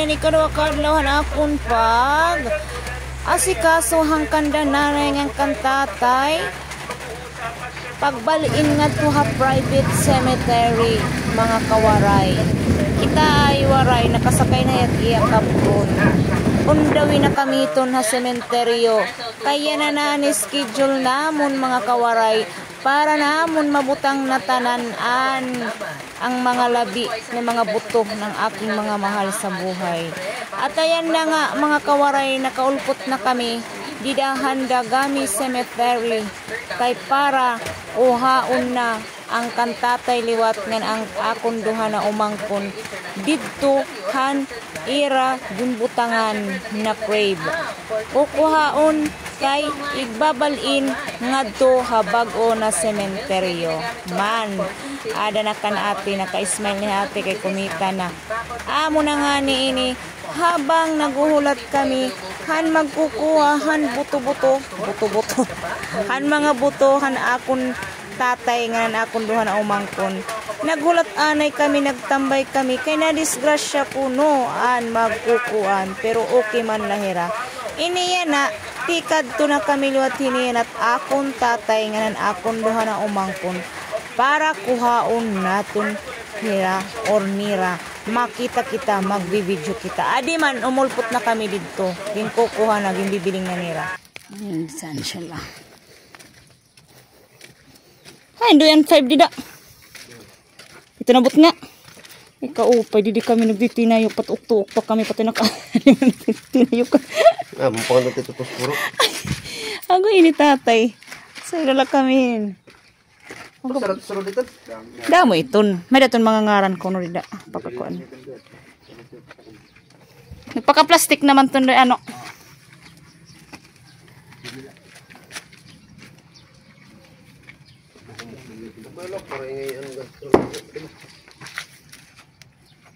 na ni kadwa kadlaw akon pag asikaso hangkanda nanay ngang kantatay pagbalin nga to ha private cemetery mga kawaray. Kita ay waray nakasakay na iya kapon. Undawi na kami iton ha sementeryo. Kaya na schedule namon mga kawaray para namon mabutang natanan-an ang mga labi ng mga buto ng aking mga mahal sa buhay. At ayan na nga mga kawaray, nakaulpot na kami didahan dagami cemetery kay para uhaon na ang kantatay liwat ngan ang akon duha na umangkon didto han ira gunbutangan na crave ukuhaon kay igbabalin ngadto ha bag-o na sementeryo man ada na kan ate naka-smile ni ate kay kumita na amo na nga ni ini habang naguhulat kami han magkukuha han buto-buto han mga buto han akon tatay nga na akon duha na umangkon naghulat anay kami nagtambay kami kay na disgrasya kuno an magkukuan pero okay man lahira iniya na tikad to na kami luwat hiniyan at akon tatay nga na akon duha na umangkon para kuhaon naton hira or nira makita kita magbibidyo kita adi man umulpot na kami dito din kukuha na gimbibiling na nira ayun saan siya lang ay doon 5 dida ito nabot nga ikaupay didi kami nagtitinayo patuktok pa kami pati nagtitinayo ka mumpang natin ito puro ako ini tatay sa ilala kami sarap dito damo iton may daton mga ngaran ko no dida pakakuan nagpaka plastic naman ton ano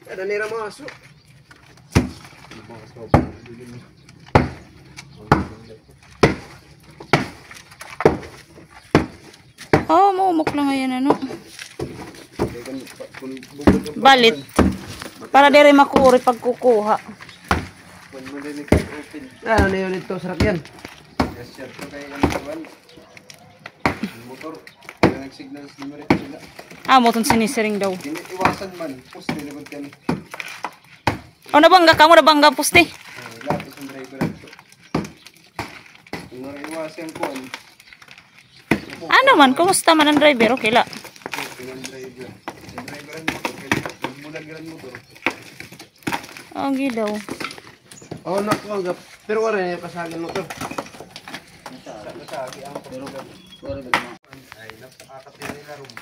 ada nira masuk oh mumuk lang ngayon ano balit para dire makuri pagkukuha ano yun ito sarap yan motor nag-signals numero sila moton sinisiring daw iwasan man poste libod kami o nabangga ka mo nabangga poste lapis ang driver ito iwasan ko ano man kumusta man ang driver okay la daw oh naku pero wala na yung kasagan mo to nasagi ang pero ay napakakapin nila rum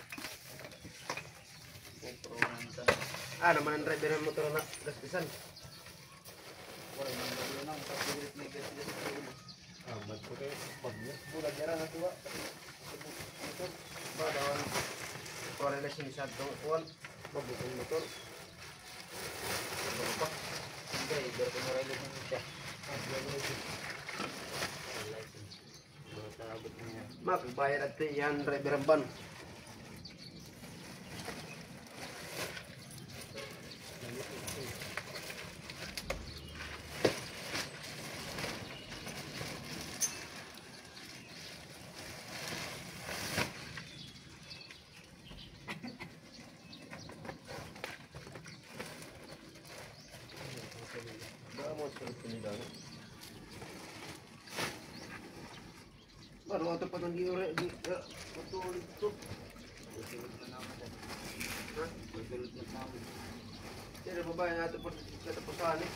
naman ang driver ng motor na gaspisan wala naman ang pagpilit may gasgas magpukay bulag yara na tuwa ba dawan wala na sinisad ng kuwan mabukong motor pa hindi pero kung marilit na siya magbayad at yan driver ang ban baru atau patang diorek di betul itu jadi bapak yang atau kata pesan ni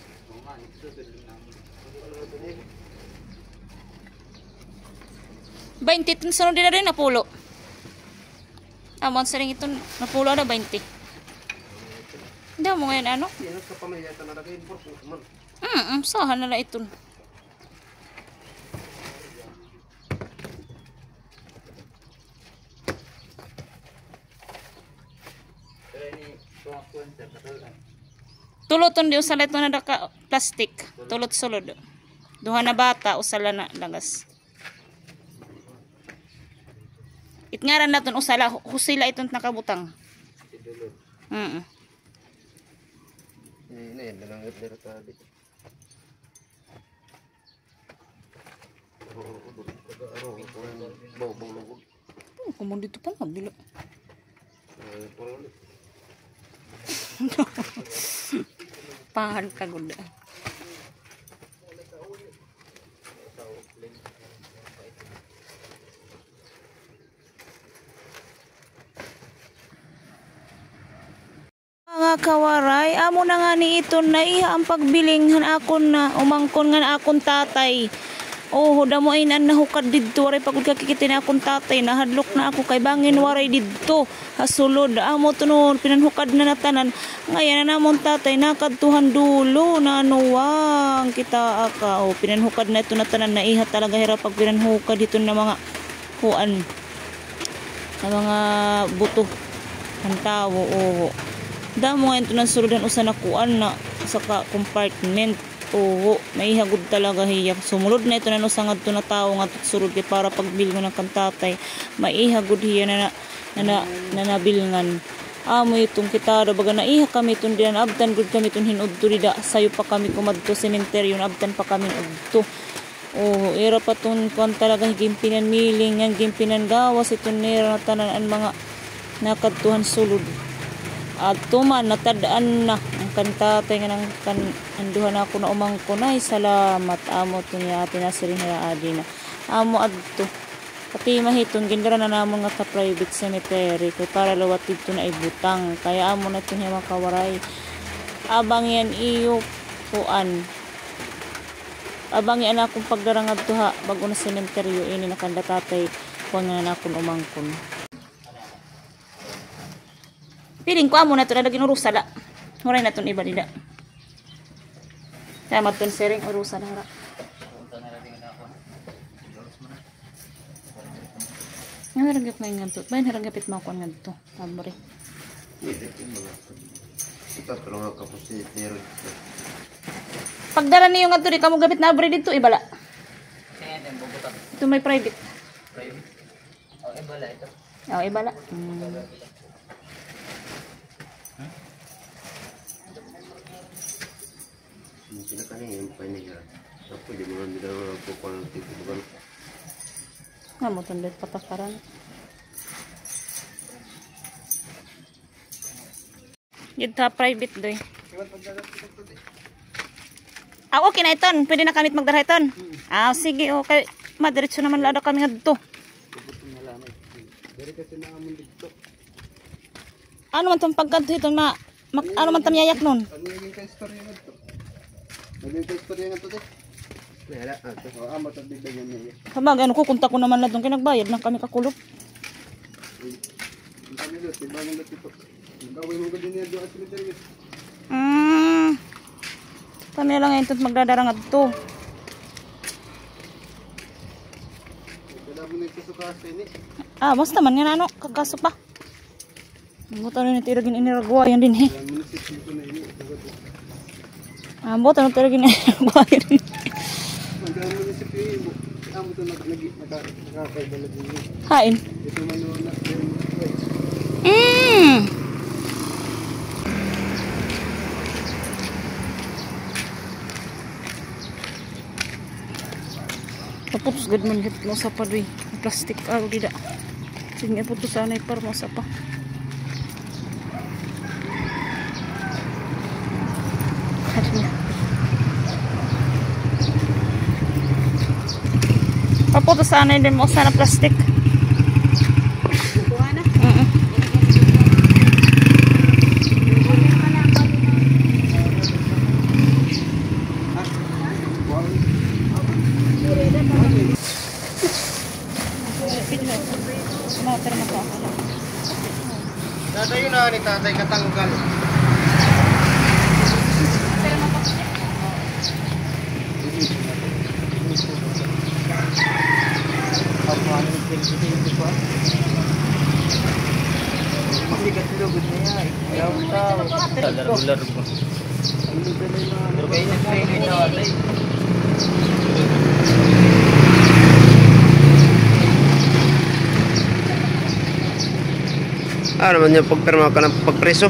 Bainti tun sunod din na rin napulo amon sering ito napulo na 20 hindi mo ngayon ano sahan na lang ito Tuloton di usala ito na daka plastic. Tulot sulod. Duha na bata usala na lagas. Itngaran naton usala husila itong nakabutang. Ini yan, nalangat nila tadi. Kumon dito pa nabilo. Pahal ka gud. Mga kawaray, amo na nga ni ito na iha ang pagbilinghan akon na umangkon nga akon tatay. Oh, damo ay nahukad didto waray pagod kakikita na akong tatay, nahadlok na ako kay bangin waray didto. Hasulod amo tunon pinanhukad na natanan. Ngayon na namon tatay nakadtuhan dulo na anuwang kita aka. Oh, pinanhukad na ito natanan na iha talaga hirap pag pinanhukad dito na mga kuan. Na mga buto ang tawo. Oh. Damo nga ito nang suludan usa na kuan na sa compartment. Oo, naihagod talaga hiya. Sumulod na ito na nusangad to na tao nga tutsurod kay para pagbilngan ng kantatay. Maihagod hiya na nabilngan. Amo itong kitara baga naiha kami itong diyan abtan gud kami itong hinudto dida sayo pa kami kumadto sementeryo abtan pa kami udto. Oo, era pa itong kuan talaga higimpinan miling nga gimpinan gawas itong nera na tanan ang mga nakadtuhan sulod. At tuman natadaan na ang kantatay nga nang anduhan ako na umangko na salamat amo to niya atin na siring adi na amo adto pati mahitong gindara na namon nga ka private cemetery kay para lawat dito na ibutang kaya amo na to niya makawaray abang yan iyo kuan abang yan akong pagdarang adto ha bago na cemeteryo ini nakandatatay kuan nga na akong umangkon. Piling ko amo na ito na laging urusa da. Huray na ito iba dida. Kaya matun sering urusa na hara. Nga haragap na yung ganto. Bayan haragapit mo ako nga dito. Amore. Pagdara niyo nga ito di ka mo gapit na abri dito. Ibala. Ito may private. Private? O ibala ito. O ibala. Mungkin kan yang paling ya. Aku di mana tidak aku kalau itu bukan. Amo tundet patakaran. Kita private doy. Ah, okay na iton. Pwede na kami magdara iton. Ah, sige okay. Madiretso naman lado kami ngadto. Ano man tong pagkanto itong na ano man tamiyayak nun? Ano yung istorya ngadto? Nag-istorya nga to de. Wala ato. Oo, amo to bigyan niya. Kabag ano ko kunta ko naman na dong kinagbayad na kami kakulop. Kami do, timbang nga dito. Gawin mo gud niya do at cemetery. Kami lang ngayon ito't magdadarang adto. Wala mo nagsusukas ini. Ah, basta man yan ano, kagaso pa. Buta na nito iragin iniragwa yan din he. Ah, buta na nito iragin iniragwa yan din. Magkano munisipyo mo? Amo to nakakaibala din. Hain. Ito man yung na. Tapos gud man hit mo sa padoy. Plastic aro dida. Sige po to sana para mo sa pa. Papoto sana din mo sana plastic. Tatay yun na ni tatay katanggal. Ano naman yung pagpirma ka ng pagpreso?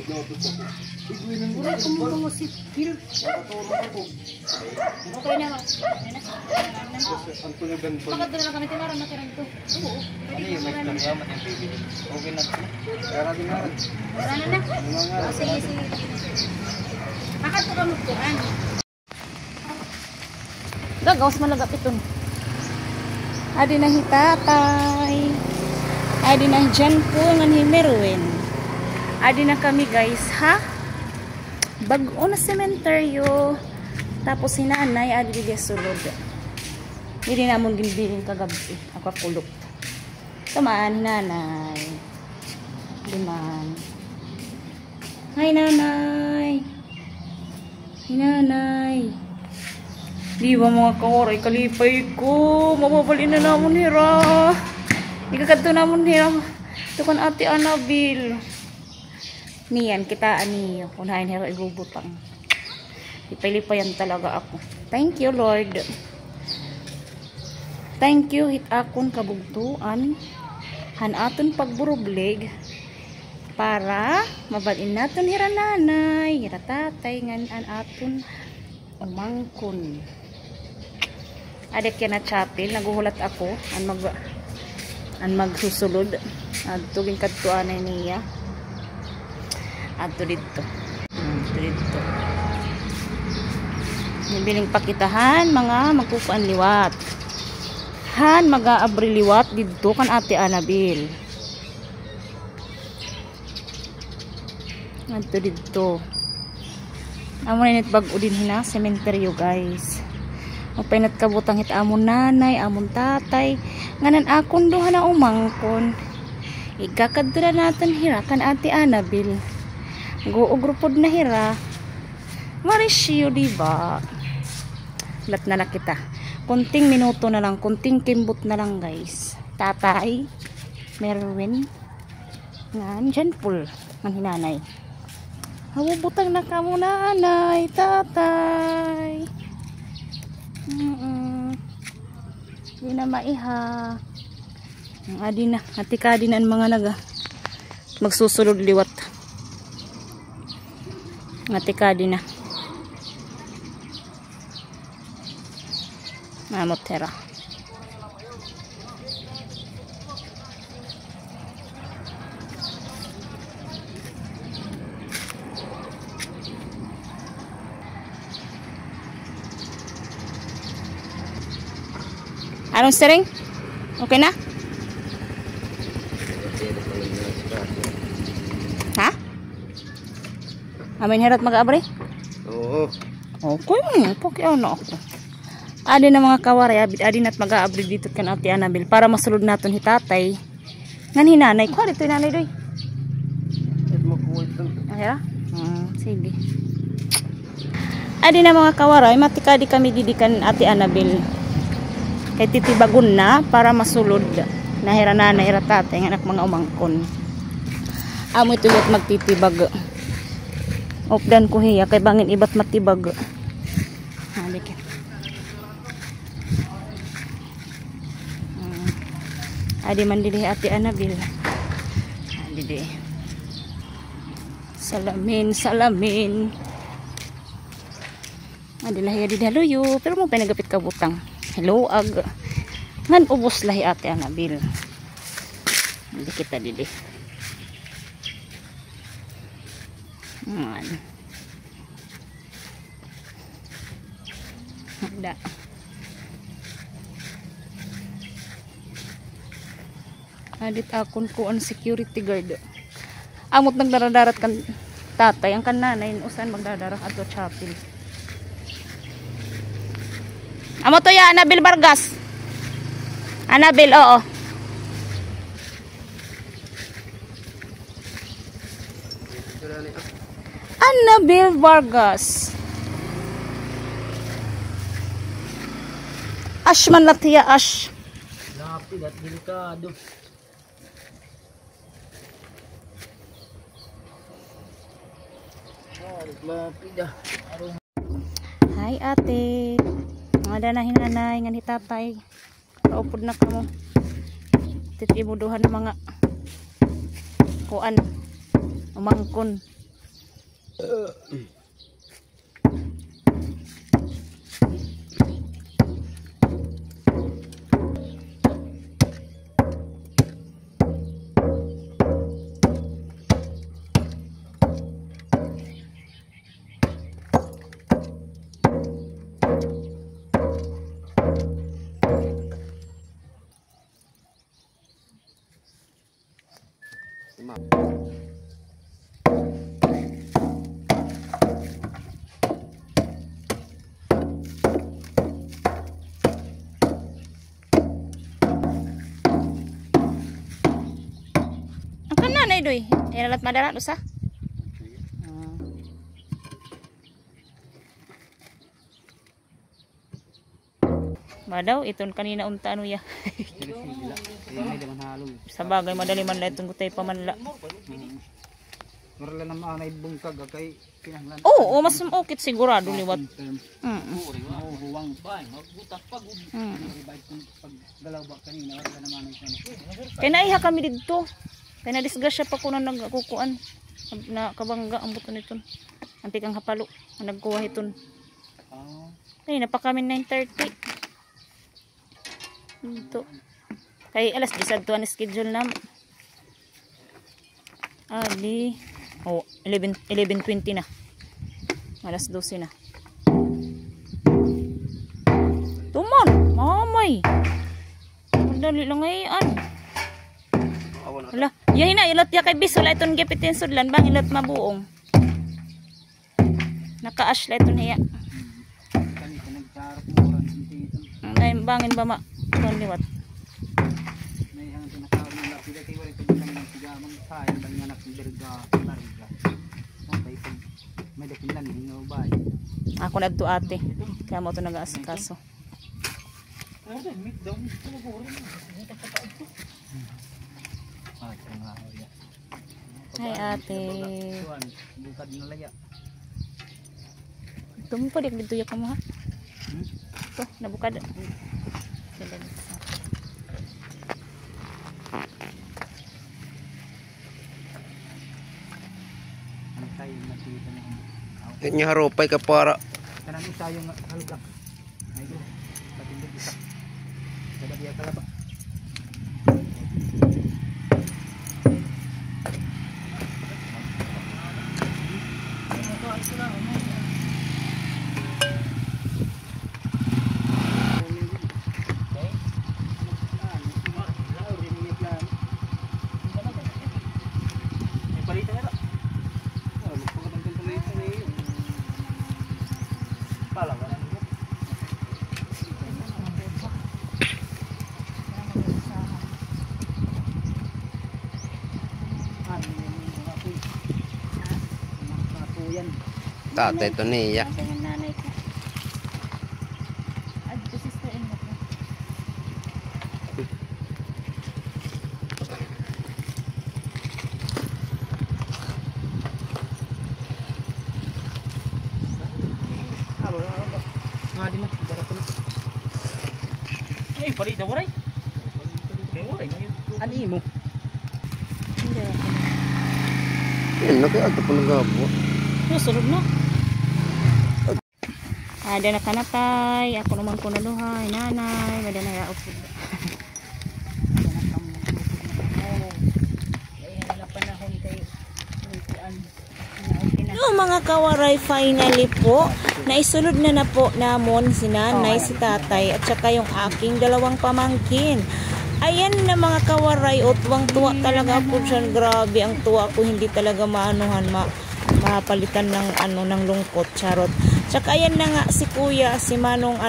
Uray ko mo mga sipil. Okay na ba? Ang tulugan po. Bakit doon lang kami tinaran na tirang to? Oo. Ano yung may tanggaman yung bibili? Okay na. Kaya din nga rin. Wala na. Sige. Bakit ko ka magturan? Gagawas malagap itong. Adi na hitatay. Adi na dyan po ng himerwin. Adi na kami guys, ha? Bago na sementeryo. Tapos hinanay, adi di sulod. Hindi namon ginbiling kagabi. Ako kulok. Tamaan, hinanay. Diman. Hi, nanay. Hinanay. Di ba mga kawaray, kalipay ko. Mababalin na namon hira. Ikagadto namon hira. Ito kan ate Anabil. Niyan, kitaan niyo. Unahin hira ibubutang. Ipalipayan talaga ako. Thank you, Lord. Thank you, hit akon kabugtuan. Hanaton pagburublig. Para mabalin naton hira nanay. Hira tatay. Ngan aton umangkon. Adik yan na chapel, naguhulat ako an magsusulod at tuging kadtuan niya at dito nibiling pakitahan mga magpupuan liwat han mag-aabri liwat dito kan ate Anabil at dito amo na init bag-o din hina sementeryo guys. Mapainat kabutang hit amon nanay, amon tatay. Nganan akon duha na umangkon. Igakadra natin hira kan ate Anabil. Guogrupod na hira. Marisyo diba? Lat na lang kita. Kunting minuto na lang, kunting kimbot na lang guys. Tatay, Merwin, ngan dyan pul, ngan hinanay. Hawabutang na ka mo nanay, tatay. Hindi na maiha. Ang adi na, atika din ang mga naga magsusulod liwat. Atika din na. Mamot tera. Anong steering? Okay na? Ha? Amin herat mag-aabri? Oo. Okay, pakyaw na ako. Adi na mga kawaray, adi na't mag-aabri dito kan ate Anabil para masulod natin hitatay. Ngan hinanay ko, dito hinanay doy. Ay, sige. Adi na mga kawaray, matika di kami didikan ate Anabil. Kay titibagon na para masulod nahira na nahira tatay ng anak mga umangkon amo ito yung magtitibag opdan ko hiya kay bangin ibat matibag halikin adi man dili ate Anabil adi salamin adi lahi adi daluyo pero mo pinagapit ka butang. Hello, ngan ubos lahi ate Anabil. Hindi kita dili. Man. Ada. Adit akon ko ang security guard. Amot nagdaradarat kan tatay ang kananay usan magdadarak ato chapel. Amo to ya Anabil Vargas. Anabil, oo. Anabil Vargas. Ash man latiya ash. Lapid at delikado. Lapid ah. Hi ate. Ada na hinanay nga ni tatay. Kaupod na kamo. Titibuduhan ng mga kuan. Umangkon. Ang kananay doy. Inalat madarat usa. Madaw iton kanina unta ano ya. Sa bagay madali man la itong gutay pamanla. Marala na maanay bungkag kay kinahanglan. Oo, mas okay sigurado liwat. Huwang ba, magbutak pag pag galaw ba kanina wala naman ay Kay naiha kami didto. Kay na disgrasya pa ko na nagkukuan. Na kabangga ang buto niton. Antik ang hapalo ang nagkuha iton. Kay na pa kami 9:30. Dito. Kay alas 10 adto ang schedule nam. Ali. Oh, 11:20 na. Alas 12 na. Tumon, mamay. Madali lang ngayon. Wala. Yahin na, ilot ya kay bis. Wala itong gipitin sudlan. Bang ilot mabuong. Naka-ash la itong hiya. Bangin ba ma? Kung liwat. Ako nagto ate. Kaya mo ito nag-aasikaso. Hi ate. Ito mo pa dito ya ka mo ha? Ito, nabukad. Nya haropay ka para kanang isa yung halga. Ay do. Patindog isa. Kada biya kalaba. tatay to niya. Ani mo. Yan na kaya ito po nagabo. Sunod na. Ada na kanatay. Ako naman ko naluhay. Nanay. Madana ya upod. No, mga kawaray, finally po naisulod na po namon si nanay, si tatay at saka yung aking dalawang pamangkin. Ayan na mga kawaray, o tuwang-tuwa talaga po dyan. Grabe ang tuwa ko, hindi talaga maanuhan, mapalitan ng ng lungkot, charot. Tsaka ayan na nga si kuya, si Manong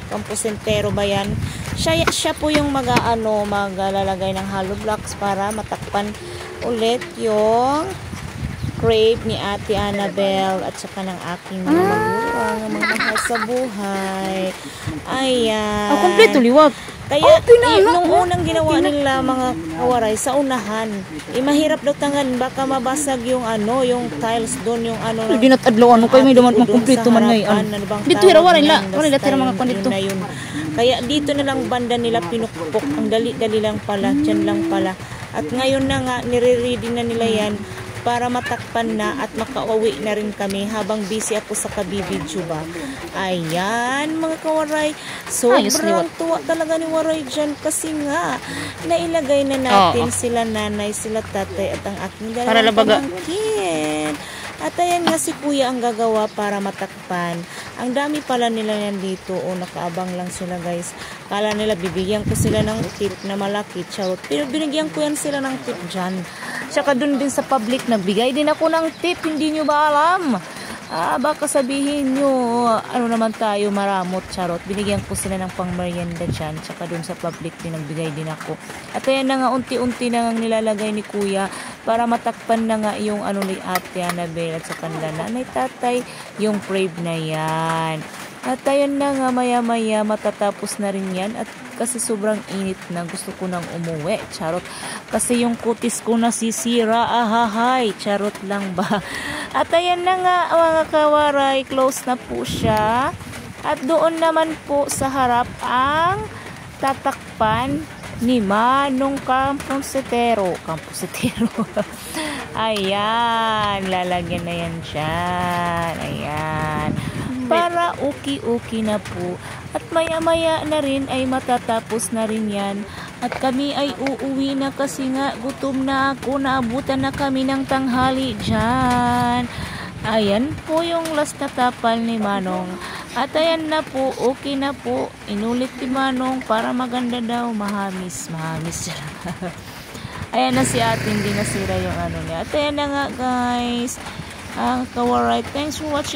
Campusentero ba yan? Siya po yung maglalagay ng hollow blocks para matakpan ulit yung crave ni Ate Annabel at saka ng aking mga magulang, mga mahal sa buhay. Ayan. Oh, kompleto liwag. Kaya nung unang ginawa nila mga kawaray sa unahan, mahirap daw tangan, baka mabasag yung yung tiles doon, yung Hindi na adlaw kayo may duman mong kompleto man ngayon. Dito hirawaray la, wala la tira mga kon dito. Kaya dito na lang banda nila pinukpok, ang dali-dali lang pala, dyan lang pala. At ngayon na nga nire-ready na nila yan para matakpan na at makauwi na rin kami habang busy ako sa kabibidyo ba. Ayan mga kawaray, sobrang tuwa talaga ni Waray dyan kasi nga nailagay na natin sila nanay, sila tatay at ang aking dalawang pamangkin. At ayan nga si kuya ang gagawa para matakpan. Ang dami pala nila yan dito. O nakaabang lang sila guys. Kala nila bibigyan ko sila ng tip na malaki. Charot. Pero binigyan ko yan sila ng tip dyan. Tsaka dun din sa public nagbigay din ako ng tip. Hindi nyo ba alam? Baka sabihin nyo, ano naman tayo maramot, charot. Binigyan ko sila ng pang-merienda dyan. Tsaka dun sa public din nagbigay din ako. At ayan na nga, unti-unti na nga nilalagay ni kuya para matakpan na nga yung ano ni ate Annabel at sa kanila nanay tatay, yung crave na yan. At ayan na nga, maya-maya matatapos na rin yan. At kasi sobrang init na, gusto ko nang umuwi, charot. Kasi yung kutis ko nasisira, ahahay, charot lang ba. At ayan na nga mga kawaray, close na po siya. At doon naman po sa harap ang tatakpan ni Manong Kampusetero. Ayan, lalagyan na yan dyan. Ayan. Para okay na po. At maya-maya na rin ay matatapos na rin yan. At kami ay uuwi na kasi nga gutom na ako. Naabutan na kami ng tanghali dyan. Ayan po yung last na tapal ni Manong. At ayan na po, okay na po. Inulit ni Manong para maganda daw. Mahamis. Ayan na si ate, hindi nasira yung ano niya. At ayan na nga guys. Kawaray, thanks for watching.